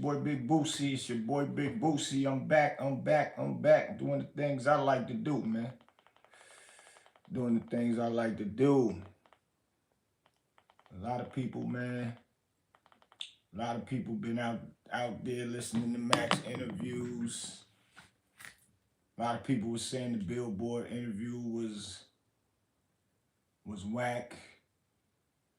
boy Big Boosie. It's your boy Big Boosie. I'm back doing the things I like to do, man. Doing the things I like to do. A lot of people, man. A lot of people been out there listening to Max interviews. A lot of people were saying the Billboard interview was whack.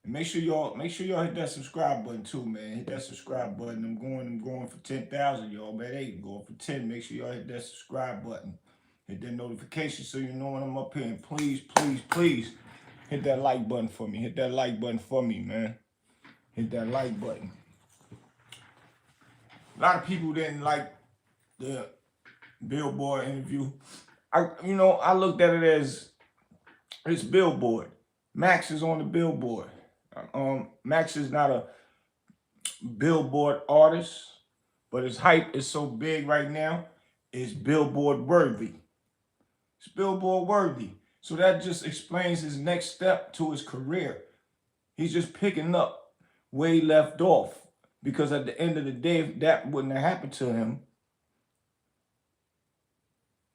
And make sure y'all hit that subscribe button too, man. Hit that subscribe button. I'm going for 10,000, y'all, man. Hey, going for 10. Make sure y'all hit that subscribe button. Hit that notification so you know when I'm up here. And please, please, please hit that like button for me. Hit that like button for me, man. Hit that like button. A lot of people didn't like the Billboard interview. I looked at it as it's Billboard. Max is on the Billboard. Max is not a Billboard artist, but his hype is so big right now, it's Billboard worthy. It's Billboard worthy. So that just explains his next step to his career. He's just picking up where he left off. Because at the end of the day, if that wouldn't have happened to him,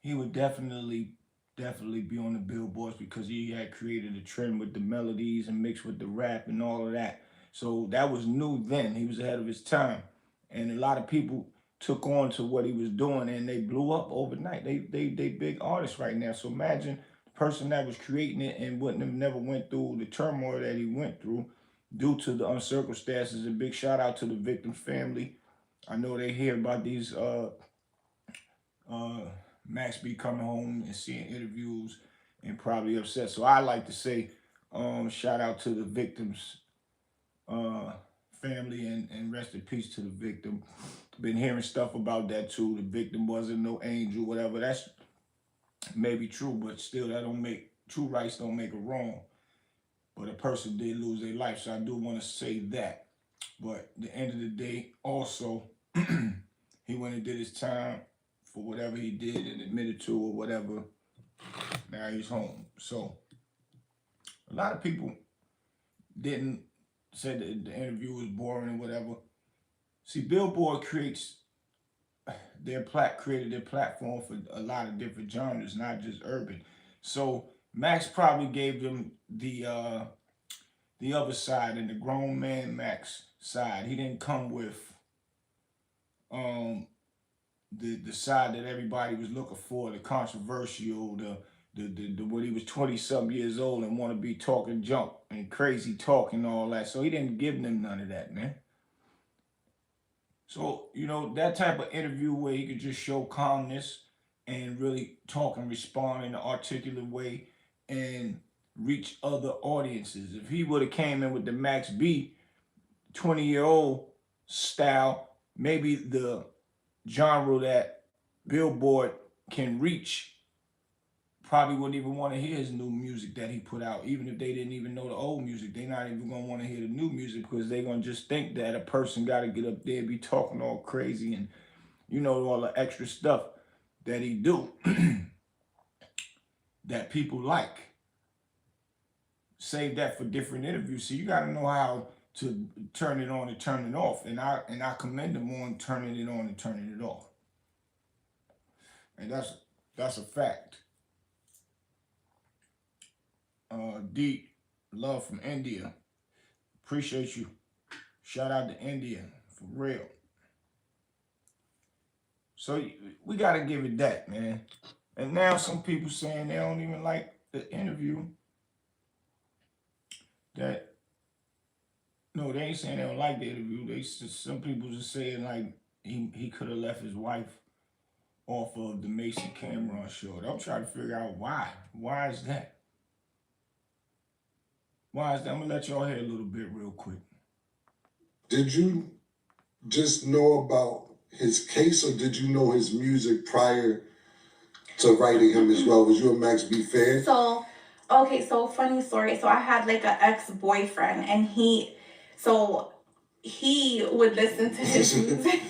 he would definitely be on the billboards because he had created a trend with the melodies and mixed with the rap and all of that. So that was new then. He was ahead of his time. And a lot of people took on to what he was doing and they blew up overnight. They big artists right now. So imagine the person that was creating it and wouldn't have never went through the turmoil that he went through due to the circumstances. A big shout out to the victim family. I know they hear about these Max B coming home and seeing interviews and probably upset. So I like to say shout out to the victims family and rest in peace to the victim. Been hearing stuff about that too. The victim wasn't no angel, whatever. That's maybe true, but still that don't make true rights don't make a wrong. But a person did lose their life, so I do want to say that. But at the end of the day, also, he went and did his time for whatever he did and admitted to or whatever. Now he's home. So a lot of people didn't say that the interview was boring or whatever. See, Billboard created their platform for a lot of different genres, not just urban. So Max probably gave them the other side and the grown man Max side. He didn't come with the side that everybody was looking for, the controversial, the when he was 20-something years old and want to be talking junk and crazy talk and all that. So he didn't give them none of that, man. So, that type of interview where he could just show calmness and really talk and respond in an articulate way and reach other audiences. If he would have came in with the Max B 20-year-old style, maybe the genre that Billboard can reach probably wouldn't even want to hear his new music that he put out. Even if they didn't even know the old music, they're not even going to want to hear the new music because they're going to just think that a person got to get up there and be talking all crazy and, all the extra stuff that he do that people like. Save that for different interviews. So you got to know how to turn it on and turn it off. And I commend him on turning it on and turning it off. And that's a fact. Deep love from India. Appreciate you. Shout out to India for real. So we got to give it that, man. And now some people saying they don't even like the interview. No, they ain't saying they don't like the interview. Some people just saying like he could have left his wife off of the Mase Camron show. I'm trying to figure out why. Why is that? Why is that? I'm gonna let y'all hear a little bit real quick. Did you just know about his case, or did you know his music prior to writing him as well? Was you a Max B fan? So funny story. So I had like an ex-boyfriend, and he would listen to his music.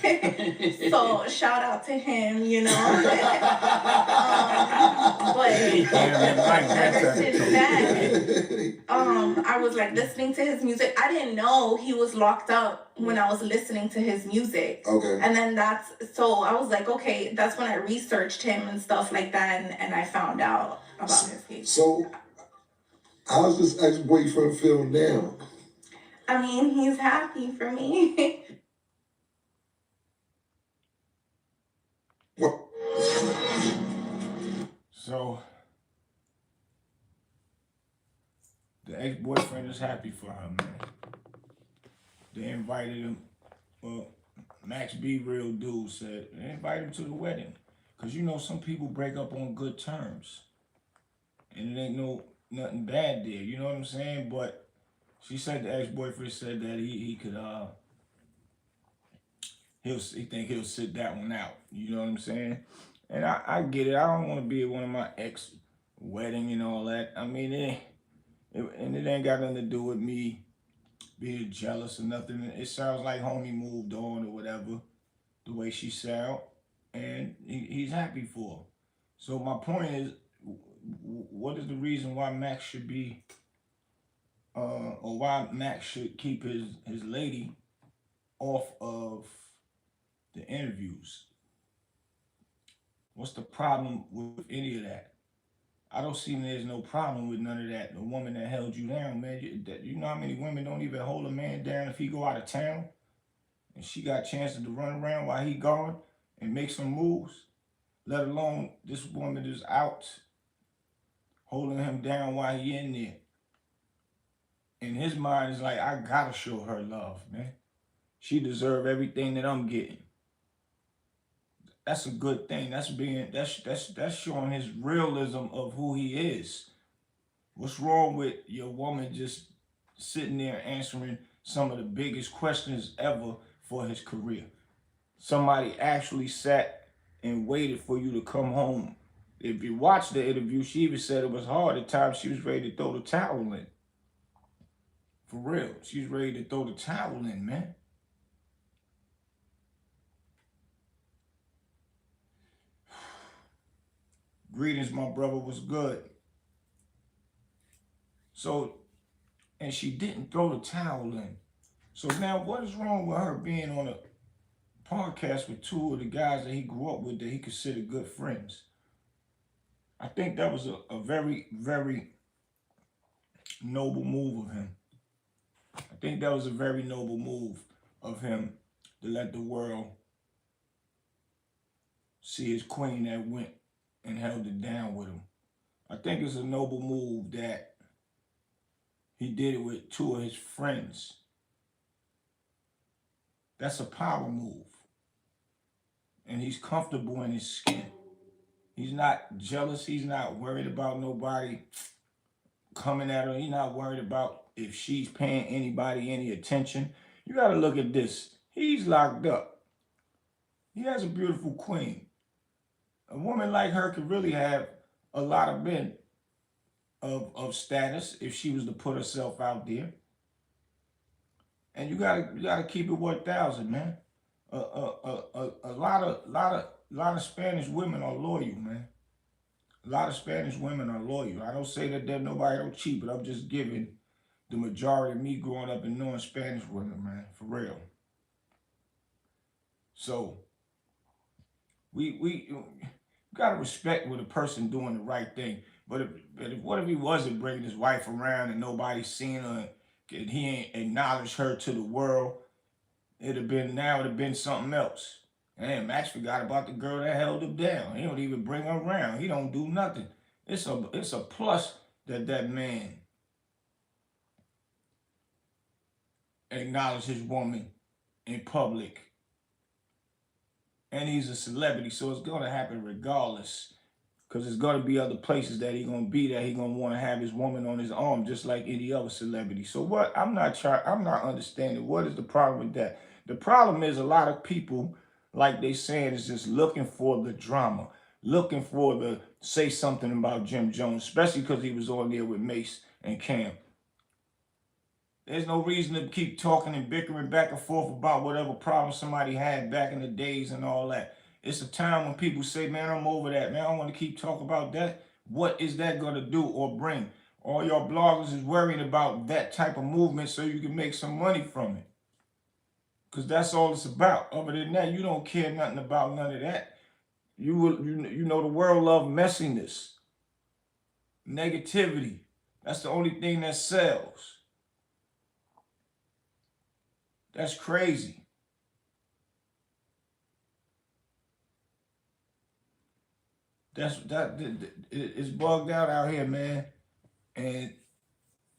So shout out to him, you know. But Damn, like that ever type of since then, I was like listening to his music. I didn't know he was locked up when I was listening to his music. Okay. And then so I was like, okay, that's when I researched him and stuff like that, and I found out about his case. So, how's this ex-boyfriend feel now? I mean, he's happy for me. What? So the ex-boyfriend is happy for her, man. They invited him. Well, Max B Real Dude said they invited him to the wedding. Cause you know some people break up on good terms. And it ain't nothing bad there, you know what I'm saying? But she said the ex-boyfriend said that he could he think he'll sit that one out. You know what I'm saying? And I get it. I don't want to be at one of my ex wedding and all that. I mean, it ain't got nothing to do with me being jealous or nothing. It sounds like homie moved on or whatever, the way she sound, and he's happy for her. So my point is, what is the reason why Max should be, or why Max should keep his lady off of the interviews? What's the problem with any of that? I don't see there's no problem with none of that. The woman that held you down, man. You know how many women don't even hold a man down if he go out of town, and she got chances to run around while he gone and make some moves. Let alone this woman is out holding him down while he in there. In his mind is like, I gotta show her love, man. She deserve everything that I'm getting. That's a good thing. That's showing his realism of who he is. What's wrong with your woman just sitting there answering some of the biggest questions ever for his career? Somebody actually sat and waited for you to come home. If you watch the interview, she even said it was hard at times. She was ready to throw the towel in. For real. She was ready to throw the towel in, man. Greetings, my brother, was good. So, and she didn't throw the towel in. So now what is wrong with her being on a podcast with two of the guys that he grew up with that he considered good friends? I think that was a very, very noble move of him. I think that was a very noble move of him to let the world see his queen that went and held it down with him. I think it's a noble move that he did it with two of his friends. That's a power move. And he's comfortable in his skin. He's not jealous. He's not worried about nobody coming at her. He's not worried about if she's paying anybody any attention. You got to look at this. He's locked up. He has a beautiful queen. A woman like her could really have a lot of men of status if she was to put herself out there. And you gotta keep it 1,000, man. A lot of Spanish women are loyal, man. A lot of Spanish women are loyal. I don't say that nobody don't cheat, but I'm just giving the majority of me growing up and knowing Spanish women, man, for real. So we gotta respect with a person doing the right thing. But what if he wasn't bringing his wife around and nobody's seen her and he ain't acknowledged her to the world? It'd have been something else. And Max forgot about the girl that held him down. He don't even bring her around. He don't do nothing. It's a plus that man acknowledged his woman in public. And he's a celebrity, so it's gonna happen regardless. Because there's gonna be other places that he's gonna be that he's gonna want to have his woman on his arm, just like any other celebrity. So what? I'm not understanding what is the problem with that. The problem is a lot of people, like they saying, is just looking for the drama, looking for the say something about Jim Jones, especially because he was on there with Mase and Cam. There's no reason to keep talking and bickering back and forth about whatever problem somebody had back in the days and all that. It's a time when people say, man, I'm over that. Man, I don't want to keep talking about that. What is that going to do or bring? All your bloggers is worrying about that type of movement so you can make some money from it. Because that's all it's about. Other than that, you don't care nothing about none of that. You know the world love messiness, negativity. That's the only thing that sells. That's crazy. It's bugged out here, man. And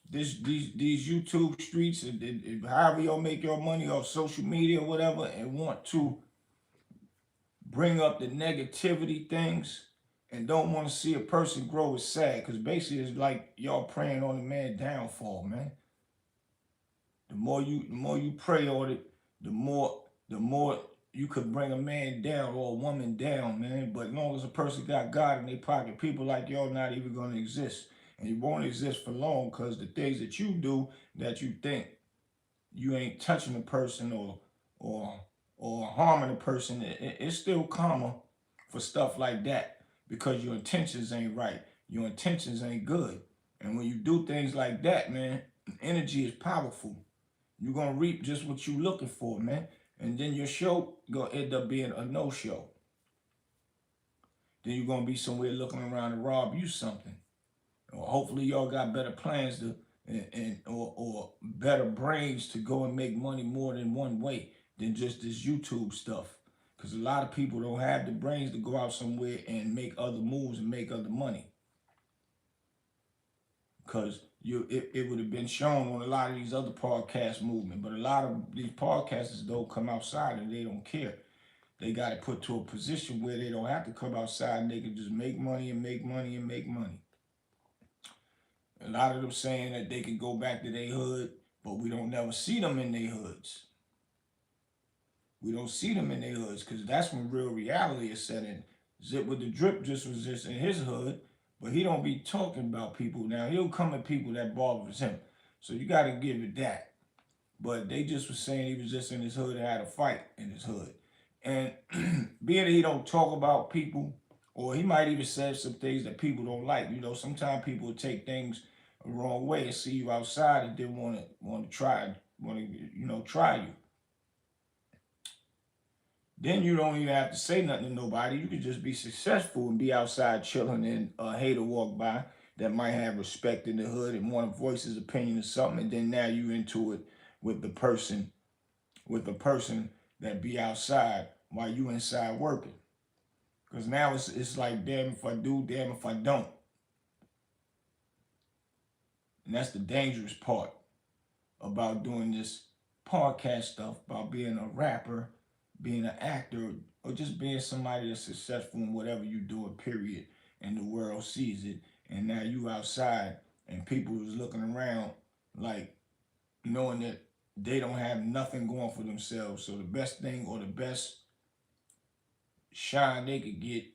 these YouTube streets and however y'all make your money off social media or whatever, and want to bring up the negativity things and don't want to see a person grow is sad. Because basically it's like y'all praying on the man's downfall, man. The more you pray on it, the more you could bring a man down or a woman down, man. But as long as a person got God in their pocket, people like y'all not even gonna exist. And you won't exist for long because the things that you do that you think you ain't touching a person or harming a person, it's still karma for stuff like that because your intentions ain't right. Your intentions ain't good. And when you do things like that, man, energy is powerful. You're gonna reap just what you looking for, man. And then your show gonna end up being a no-show. Then you're gonna be somewhere looking around to rob you something. Or hopefully y'all got better plans to or better brains to go and make money more than one way than just this YouTube stuff. Because a lot of people don't have the brains to go out somewhere and make other moves and make other money. Because it would have been shown on a lot of these other podcast movements. But a lot of these podcasters don't come outside and they don't care. They got it put to a position where they don't have to come outside and they can just make money and make money and make money. A lot of them saying that they can go back to their hood, but we don't never see them in their hoods. We don't see them in their hoods because that's when real reality is set in. Zip with the Drip just was just in his hood, but he don't be talking about people. Now, he'll come at people that bothers him. So you got to give it that. But they just was saying he was just in his hood and had a fight in his hood. And being that he don't talk about people, or he might even say some things that people don't like. You know, sometimes people take things the wrong way and see you outside and then want to try you. Then you don't even have to say nothing to nobody. You can just be successful and be outside chilling and a hater walk by that might have respect in the hood and want to voice his opinion or something. And then now you into it with the person that be outside while you inside working. Because now it's like, damn if I do, damn if I don't. And that's the dangerous part about doing this podcast stuff, about being a rapper, being an actor, or just being somebody that's successful in whatever you do, period. And the world sees it. And now you outside and people is looking around like knowing that they don't have nothing going for themselves. So the best thing or the best shine they could get,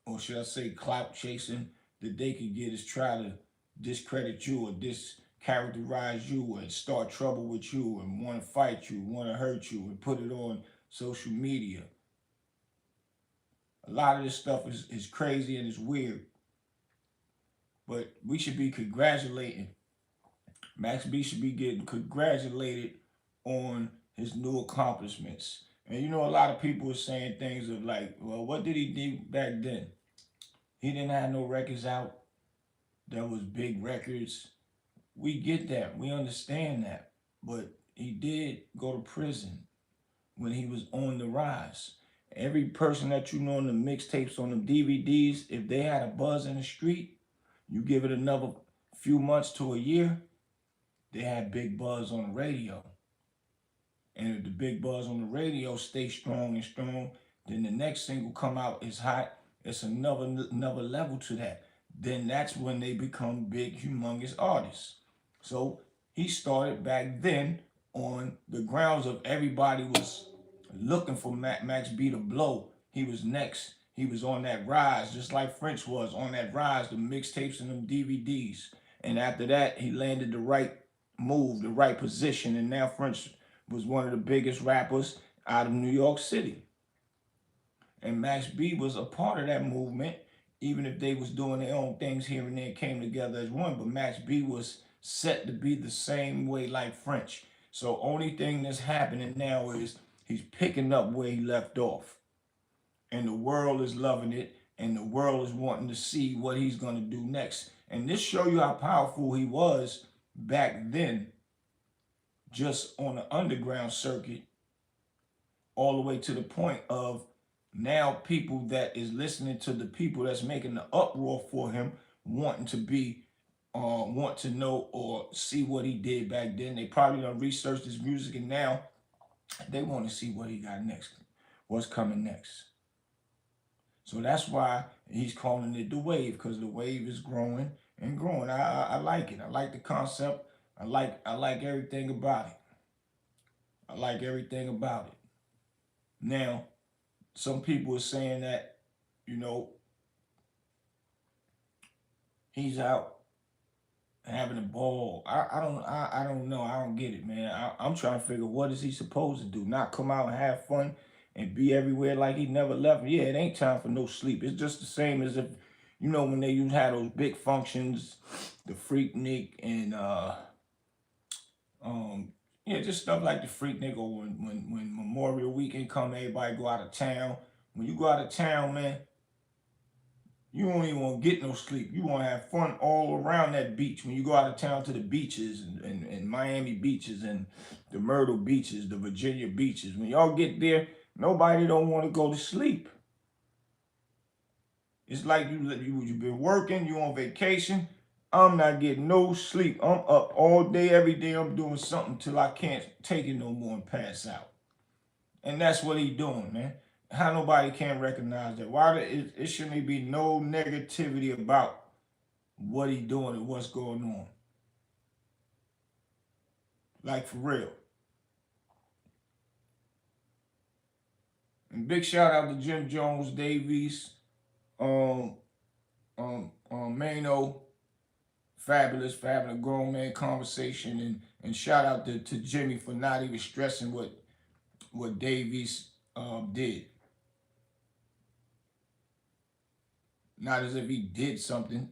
or should I say clout chasing that they could get, is try to discredit you or discharacterize you and start trouble with you and want to fight you, want to hurt you and put it on social media. A lot of this stuff is crazy and it's weird. But we should be congratulating. Max B should be getting congratulated on his new accomplishments. And you know, a lot of people are saying things of like, well, what did he do back then? He didn't have no records out. There was big records. We get that. We understand that. But he did go to prison when he was on the rise. Every person that you know in the mixtapes, on the DVDs, if they had a buzz in the street, you give it another few months to a year, they had big buzz on the radio. And if the big buzz on the radio stays strong and strong, then the next single come out is hot. It's another level to that. Then that's when they become big, humongous artists. So he started back then on the grounds of everybody was looking for Max B to blow. He was next. He was on that rise, just like French was on that rise, the mixtapes and them DVDs. And after that, he landed the right move, the right position, and now French was one of the biggest rappers out of New York City. And Max B was a part of that movement, even if they was doing their own things here and there, came together as one. But Max B was set to be the same way like French. So only thing that's happening now is he's picking up where he left off. And the world is loving it, and the world is wanting to see what he's gonna do next. And this show you how powerful he was back then, just on the underground circuit, all the way to the point of now people that is listening to the people that's making the uproar for him wanting to be want to know or see what he did back then. They probably done researched his music, and now they want to see what he got next, what's coming next. So that's why he's calling it the wave, because the wave is growing and growing. I like it. I like the concept. I like everything about it. I like everything about it. Now, some people are saying that, you know, he's out having a ball. I don't know. I don't get it, man. I'm trying to figure, what is he supposed to do? Not come out and have fun and be everywhere like he never left? Yeah, it ain't time for no sleep. It's just the same as if, you know, when they used to have those big functions, the Freaknik and yeah, just stuff like the Freaknik, or when Memorial Weekend come, everybody go out of town. When you go out of town, man, you don't even want to get no sleep. You want to have fun all around that beach. When you go out of town to the beaches and Miami beaches and the Myrtle beaches, the Virginia beaches, when y'all get there, nobody don't want to go to sleep. It's like you've been working, you on vacation. I'm not getting no sleep. I'm up all day, every day. I'm doing something till I can't take it no more and pass out. And that's what he doing, man. How nobody can recognize that? Why it shouldn't be no negativity about what he doing and what's going on? Like, for real. And big shout out to Jim Jones, Davies, Mano, fabulous grown man conversation, and shout out to Jimmy for not even stressing what Davies did. Not as if he did something,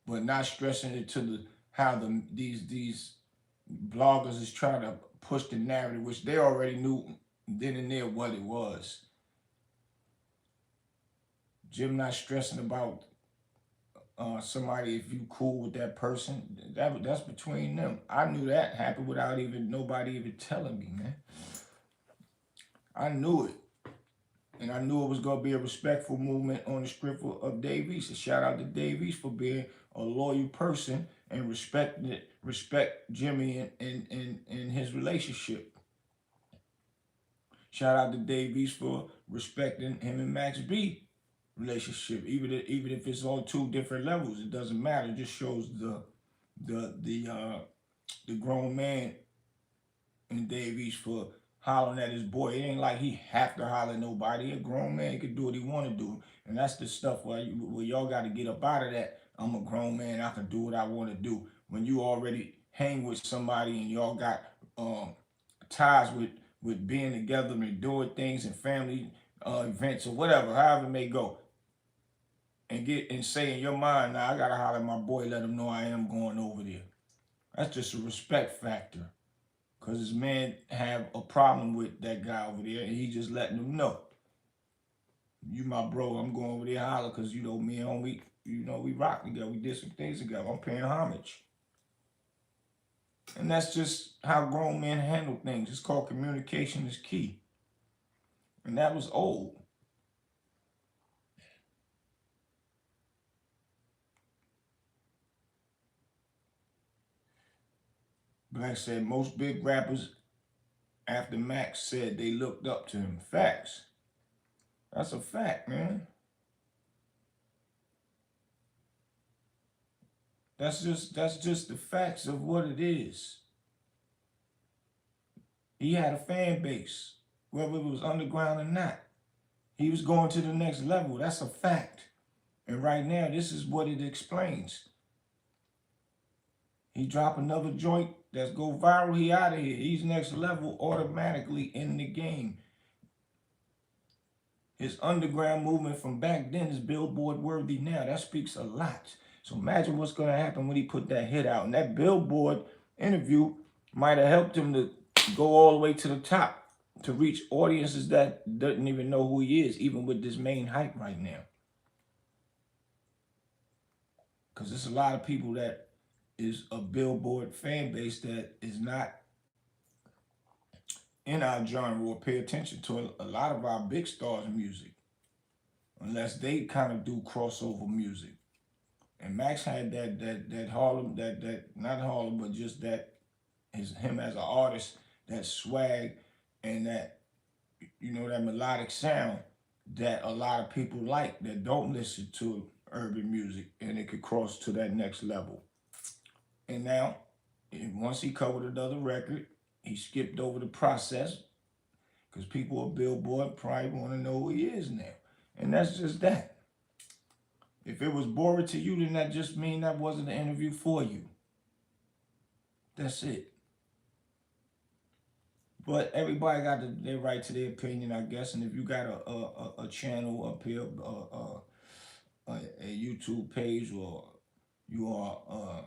but not stressing it to how these bloggers is trying to push the narrative, which they already knew then and there what it was. Jim not stressing about somebody, if you cool with that person, that's between them. I knew that happened without even nobody even telling me, man. I knew it. And I knew it was going to be a respectful movement on the strip of Davies. A shout out to Davies for being a loyal person and respect Jimmy and his relationship. Shout out to Davies for respecting him and Max B relationship. Even if it's on two different levels, it doesn't matter. It just shows the grown man in Davies for hollering at his boy. It ain't like he have to holler at nobody. A grown man, he can do what he want to do. And that's the stuff where y'all got to get up out of that. I'm a grown man, I can do what I want to do. When you already hang with somebody and y'all got ties with being together and doing things and family events or whatever, however it may go, and say in your mind, now I got to holler at my boy, let him know I am going over there. That's just a respect factor. Because his man have a problem with that guy over there, and he just letting him know. You my bro, I'm going over there holler, because, you know, me and homie, you know, we rock together. We did some things together. I'm paying homage. And that's just how grown men handle things. It's called communication is key. And that was old. But like I said, most big rappers after Max said they looked up to him. Facts. That's a fact, man. That's just the facts of what it is. He had a fan base, whether it was underground or not. He was going to the next level. That's a fact. And right now, this is what it explains. He drop another joint that's go viral, he out of here. He's next level automatically in the game. His underground movement from back then is Billboard worthy now. That speaks a lot. So imagine what's going to happen when he put that hit out. And that Billboard interview might have helped him to go all the way to the top, to reach audiences that doesn't even know who he is, even with this main hype right now. Because there's a lot of people that is a Billboard fan base that is not in our genre or pay attention to a lot of our big stars' music, unless they kind of do crossover music. And Max had that Harlem, that not Harlem, but just that him as an artist, that swag and that, you know, that melodic sound that a lot of people like that don't listen to urban music, and it could cross to that next level. And now, once he covered another record, he skipped over the process because people at Billboard probably want to know who he is now. And that's just that. If it was boring to you, then that just means that wasn't an interview for you. That's it. But everybody got their right to their opinion, I guess. And if you got a channel up here, a YouTube page, or you are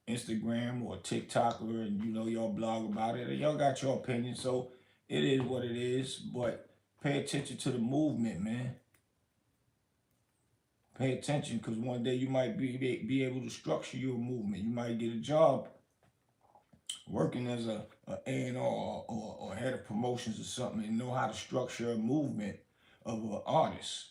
Instagram or TikToker, and you know y'all blog about it, and y'all got your opinion. So it is what it is. But pay attention to the movement, man. Pay attention, because one day you might be able to structure your movement. You might get a job working as a A&R or head of promotions or something, and know how to structure a movement of an artist.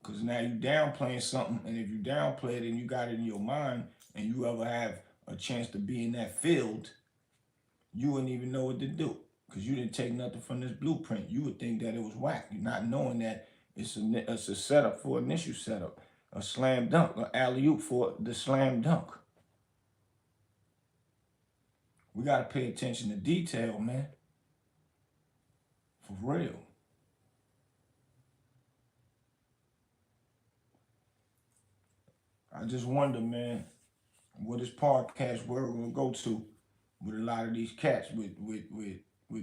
Because now you downplaying something, and if you downplay it and you got it in your mind, and you ever have a chance to be in that field, you wouldn't even know what to do. Because you didn't take nothing from this blueprint. You would think that it was whack, not knowing that it's a setup for an initial setup, a slam dunk, an alley-oop for the slam dunk. We got to pay attention to detail, man. For real. I just wonder, man, what this podcast world gonna go to with a lot of these cats with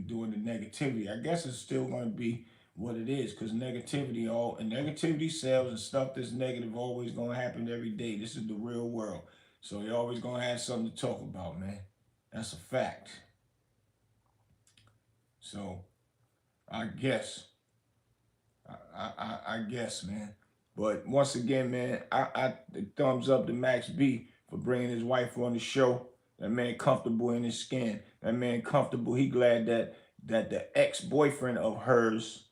doing the negativity. I guess it's still gonna be what it is, because negativity sells, and stuff that's negative always gonna happen every day. This is the real world. So you're always gonna have something to talk about, man. That's a fact. So I guess, I guess, man. But once again, man, I thumbs up to Max B for bringing his wife on the show. That man comfortable in his skin. That man comfortable. He glad that the ex-boyfriend of hers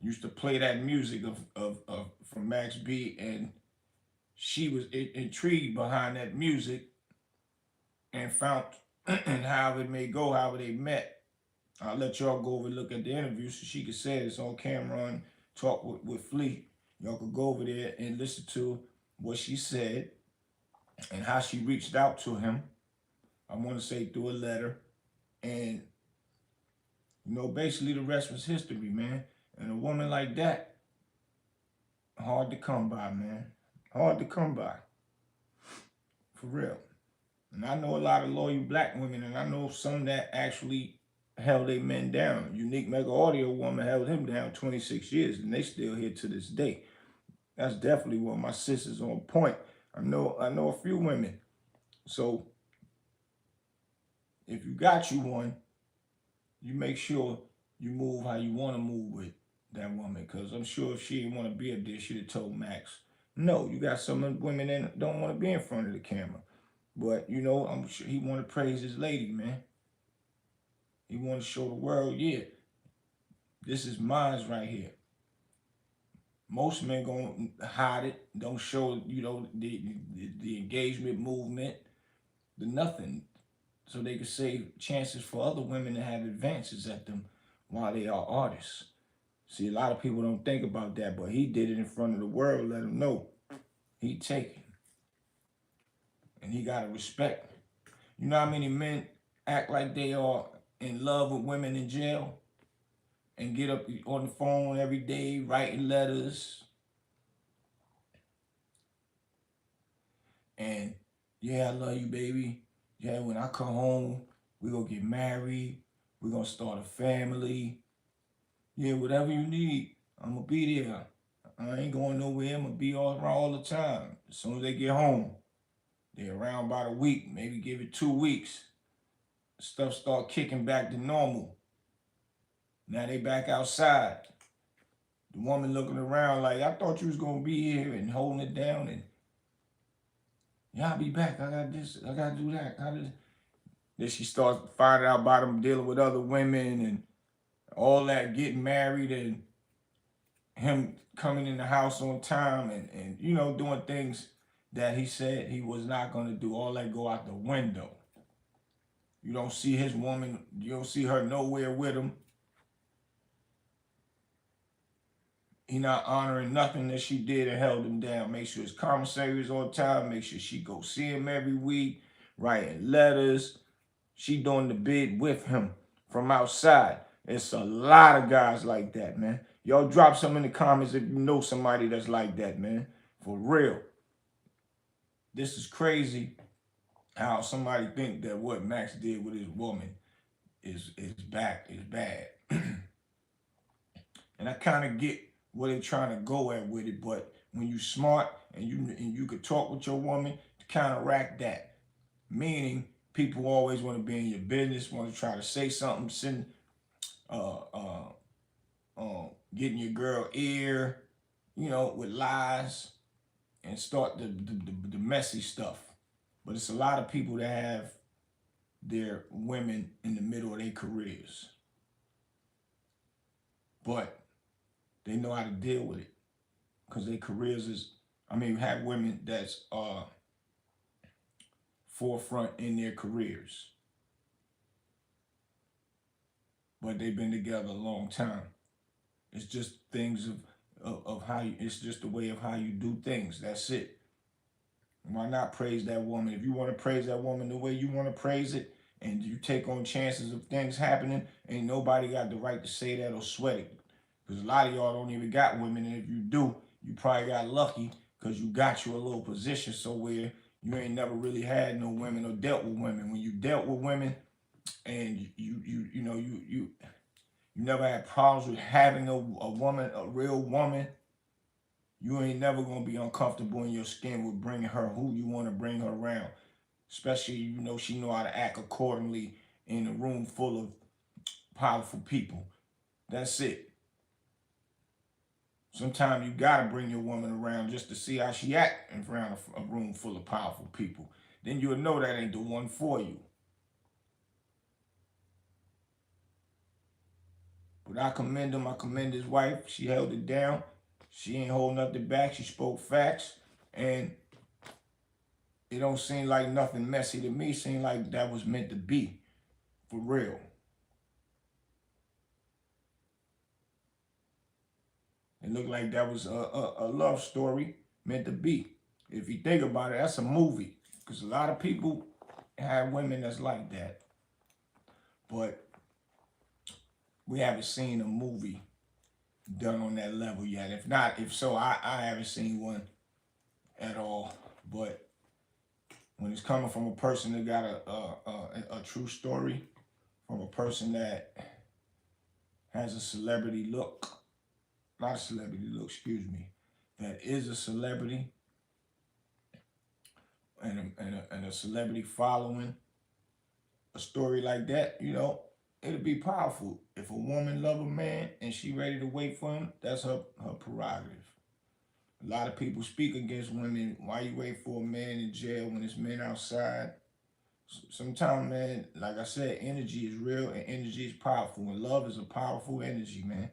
used to play that music of from Max B, and she was intrigued behind that music and found and how it may go, how they met. I'll let y'all go over and look at the interview so she could say it. It's on Camron Talk with Flea. Y'all could go over there and listen to what she said and how she reached out to him. I want to say through a letter. And, you know, basically the rest was history, man. And a woman like that, hard to come by, man. Hard to come by. For real. And I know a lot of loyal black women, and I know some that actually held their men down. Unique Mega Audio woman held him down 26 years, and they still here to this day. That's definitely one of my sisters on point. I know a few women. So if you got you one, you make sure you move how you want to move with that woman. Because I'm sure if she didn't want to be up there, she'd have told Max. No, you got some women that don't want to be in front of the camera. But, you know, I'm sure he want to praise his lady, man. He want to show the world, yeah, this is mine right here. Most men gonna hide it, don't show, you know, the engagement movement, the nothing, so they can save chances for other women to have advances at them while they are artists. See, a lot of people don't think about that, but he did it in front of the world, let them know he taken. And he gotta respect. You know how many men act like they are in love with women in jail and get up on the phone every day writing letters And yeah, I love you, baby. Yeah, when I come home, we gonna get married. We gonna start a family. Yeah, whatever you need, I'm gonna be there. I ain't going nowhere. I'm gonna be all around all the time. As soon as they get home, they're around about a week, maybe give it 2 weeks. Stuff start kicking back to normal. Now they back outside. The woman looking around like, I thought you was gonna be here and holding it down and yeah, I'll be back. I got this, I gotta do that. Then she starts finding out about him dealing with other women and all that, getting married and him coming in the house on time and doing things that he said he was not gonna do. All that go out the window. You don't see his woman, you don't see her nowhere with him. He not honoring nothing that she did and held him down. Make sure his commissary is on time. Make sure she go see him every week, writing letters. She doing the bid with him from outside. It's a lot of guys like that, man. Y'all drop some in the comments if you know somebody that's like that, man. For real. This is crazy how somebody think that what Max did with his woman is bad. And I kind of get where they're trying to go at with it, but when you smart and you could talk with your woman to counteract that, meaning people always want to be in your business, want to try to say something, getting your girl ear, with lies and start the messy stuff. But it's a lot of people that have their women in the middle of their careers. But they know how to deal with it because their careers have women that's forefront in their careers. But they've been together a long time. It's just things of how it's just the way of how you do things. That's it. Why not praise that woman? If you want to praise that woman the way you want to praise it, and you take on chances of things happening, ain't nobody got the right to say that or sweat it. Because a lot of y'all don't even got women, and if you do, you probably got lucky because you got you a little position somewhere. You ain't never really had no women or dealt with women. When you dealt with women, and you never had problems with having a woman, a real woman, you ain't never gonna be uncomfortable in your skin with bringing her who you want to bring her around. Especially, she know how to act accordingly in a room full of powerful people. That's it. Sometimes you gotta bring your woman around just to see how she act in front of a room full of powerful people. Then you'll know that ain't the one for you. But I commend him. I commend his wife. She held it down. She ain't holding nothing back. She spoke facts. And it don't seem like nothing messy to me. It seemed like that was meant to be. For real. It looked like that was a love story meant to be. If you think about it, that's a movie. Because a lot of people have women that's like that. But we haven't seen a movie done on that level yet. If so, I haven't seen one at all. But when it's coming from a person that got a true story, from a person that has a celebrity look, not a celebrity look, excuse me, that is a celebrity and a celebrity following, a story like that, it'll be powerful. If a woman love a man and she ready to wait for him, that's her prerogative. A lot of people speak against women. Why you wait for a man in jail when it's men outside? Sometimes, man, like I said, energy is real and energy is powerful. And love is a powerful energy, man.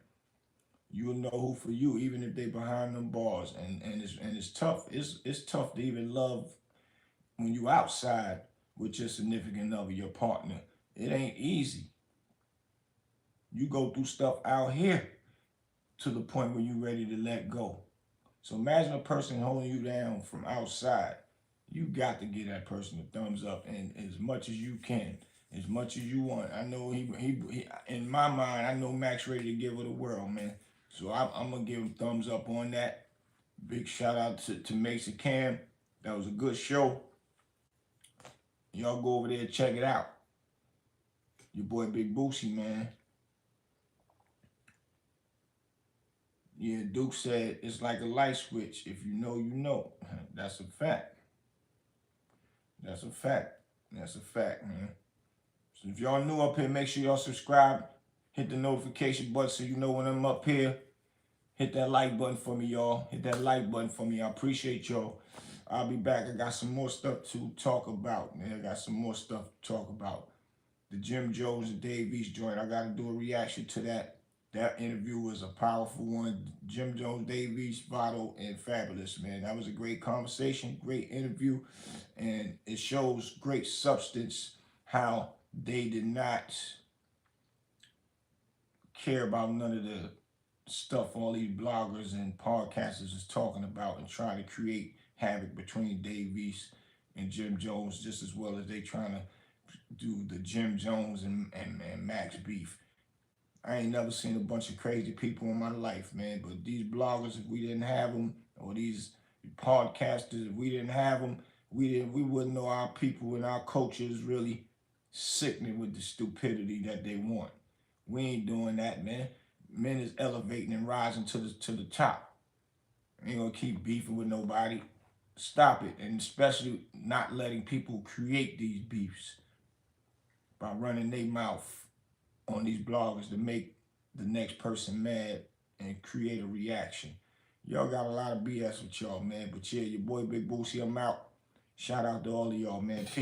You'll know who for you, even if they behind them bars. And it's tough. It's tough to even love when you outside with your significant other, your partner. It ain't easy. You go through stuff out here to the point where you're ready to let go. So imagine a person holding you down from outside. You got to give that person a thumbs up, and as much as you can, as much as you want. I know he in my mind, I know Max ready to give her the world, man. So I'm gonna give him thumbs up on that. Big shout out to Mase and Cam. That was a good show. Y'all go over there and check it out. Your boy Big Boosie, man. Yeah, Duke said it's like a light switch. If you know, you know. That's a fact. That's a fact. That's a fact, man. So if y'all new up here, make sure y'all subscribe. Hit the notification button so you know when I'm up here. Hit that like button for me, y'all. Hit that like button for me. I appreciate y'all. I'll be back. I got some more stuff to talk about, man. I got some more stuff to talk about. The Jim Jones and Dave East joint. I got to do a reaction to that. That interview was a powerful one. Jim Jones, Dave East, Votto, and Fabulous, man. That was a great conversation, great interview, and it shows great substance how they did not care about none of the stuff all these bloggers and podcasters is talking about and trying to create havoc between Dave East and Jim Jones, just as well as they trying to do the Jim Jones and Max beef. I ain't never seen a bunch of crazy people in my life, man. But these bloggers, if we didn't have them, or these podcasters, if we didn't have them, we wouldn't know our people and our culture is really sickening with the stupidity that they want. We ain't doing that, man. Men is elevating and rising to the top. Ain't gonna keep beefing with nobody. Stop it, and especially not letting people create these beefs by running their mouth on these bloggers to make the next person mad and create a reaction. Y'all got a lot of BS with y'all, man. But yeah, your boy Big Boosie, I'm out. Shout out to all of y'all, man. Peace.